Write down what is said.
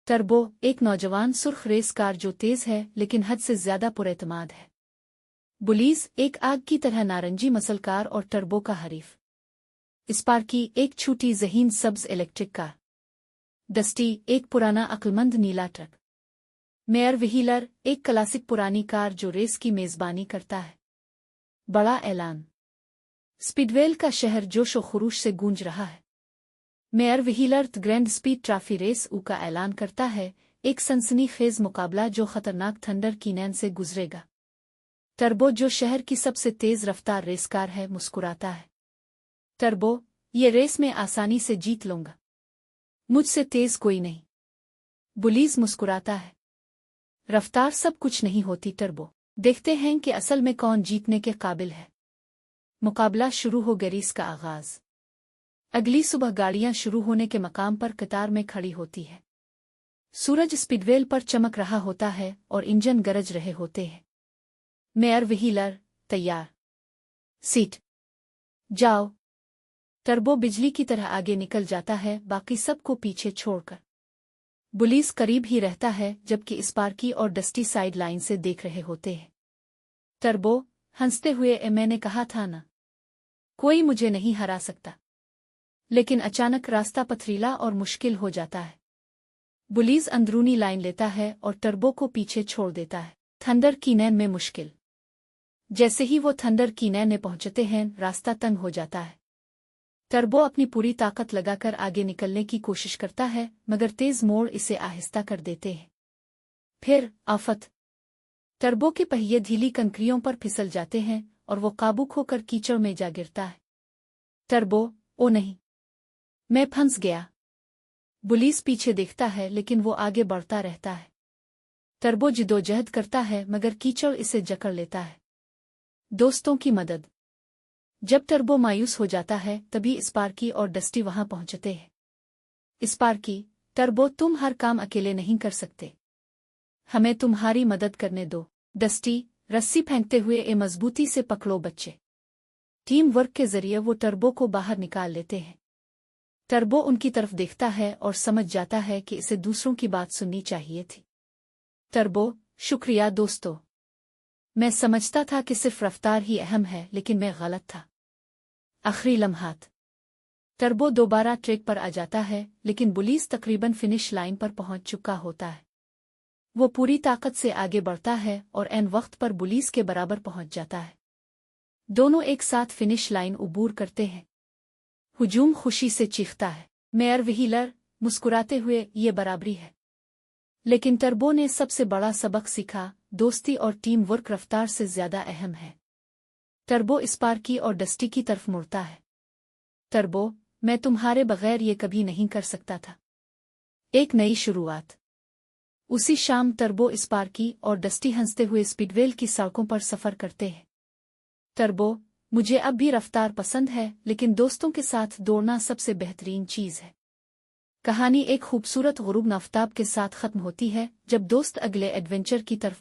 Turbo एक नौजवान सुर्ख रेस कार जो तेज है लेकिन हद से ज्यादा पुरएतमाद है। बुलीज एक आग की तरह नारंगी मसल कार और टर्बो का हरीफ। स्पार्की एक छोटी ज़हीन सब्ज इलेक्ट्रिक कार। डस्टी एक पुराना अक्लमंद नीला ट्रक। मेयर व्हीलर एक क्लासिक पुरानी कार जो रेस की मेजबानी करता है। बड़ा ऐलान। स्पीडवेल का शहर जोश व खरूश से गूंज रहा है। Mayor Wheeler grand speed trophy race ऊ का ऐलान करता है, एक सनसनीखेज मुकाबला जो खतरनाक थंडर कीनैन से गुजरेगा। टर्बो जो शहर की सबसे तेज रफ्तार रेस कार है मुस्कुराता है। टर्बो, ये रेस में आसानी से जीत लूंगा, मुझसे तेज कोई नहीं। बुलीज मुस्कुराता है। रफ्तार सब कुछ नहीं होती टर्बो, देखते हैं कि असल में कौन जीतने के काबिल है। मुकाबला शुरू हो रेस का आगाज। अगली सुबह गाड़ियां शुरू होने के मकाम पर कतार में खड़ी होती है। सूरज स्पीडवेल पर चमक रहा होता है और इंजन गरज रहे होते हैं। मेयर व्हीलर तैयार, सीट, जाओ। टर्बो बिजली की तरह आगे निकल जाता है, बाकी सबको पीछे छोड़कर। बुलीस करीब ही रहता है जबकि स्पार्की और डस्टी साइड लाइन से देख रहे होते हैं। टर्बो हंसते हुए, मैंने कहा था ना, कोई मुझे नहीं हरा सकता। लेकिन अचानक रास्ता पथरीला और मुश्किल हो जाता है। बुलीज अंदरूनी लाइन लेता है और टर्बो को पीछे छोड़ देता है। थंडर कीनैन में मुश्किल। जैसे ही वो थंडर कीनैन में पहुंचते हैं, रास्ता तंग हो जाता है। टर्बो अपनी पूरी ताकत लगाकर आगे निकलने की कोशिश करता है, मगर तेज मोड़ इसे आहिस्ता कर देते हैं। फिर आफत। टर्बो के पहिए ढीली कंकरियों पर फिसल जाते हैं और वो काबू खोकर कीचड़ में जा गिरता है। टर्बो, ओ नहीं, मैं फंस गया। बुलीस पीछे देखता है लेकिन वो आगे बढ़ता रहता है। टर्बो जिदोजहद करता है मगर कीचड़ इसे जकड़ लेता है। दोस्तों की मदद। जब टर्बो मायूस हो जाता है तभी स्पार्की और डस्टी वहां पहुंचते हैं। स्पार्की, टर्बो तुम हर काम अकेले नहीं कर सकते, हमें तुम्हारी मदद करने दो। डस्टी रस्सी फेंकते हुए, मजबूती से पकड़ो बच्चे। टीम वर्क के जरिए वो टर्बो को बाहर निकाल लेते हैं। टर्बो उनकी तरफ देखता है और समझ जाता है कि इसे दूसरों की बात सुननी चाहिए थी। टर्बो, शुक्रिया दोस्तों, मैं समझता था कि सिर्फ रफ्तार ही अहम है, लेकिन मैं गलत था। आखिरी लम्हात। टर्बो दोबारा ट्रैक पर आ जाता है लेकिन बुलीस तकरीबन फिनिश लाइन पर पहुंच चुका होता है। वो पूरी ताकत से आगे बढ़ता है और ऐन वक्त पर बुलीस के बराबर पहुंच जाता है। दोनों एक साथ फिनिश लाइन उबूर करते हैं। हुजूम खुशी से चीखता है। मेयर व्हीलर मुस्कुराते हुए, ये बराबरी है। लेकिन टर्बो ने सबसे बड़ा सबक सीखा, दोस्ती और टीम वर्क रफ्तार से ज्यादा अहम है। टर्बो स्पार्की और डस्टी की तरफ मुड़ता है। टर्बो, मैं तुम्हारे बगैर ये कभी नहीं कर सकता था। एक नई शुरुआत। उसी शाम टर्बो, स्पार्की और डस्टी हंसते हुए स्पीडवेल की सड़कों पर सफर करते हैं। टर्बो, मुझे अब भी रफ्तार पसंद है, लेकिन दोस्तों के साथ दौड़ना सबसे बेहतरीन चीज है। कहानी एक खूबसूरत गुरूब आफताब के साथ खत्म होती है जब दोस्त अगले एडवेंचर की तरफ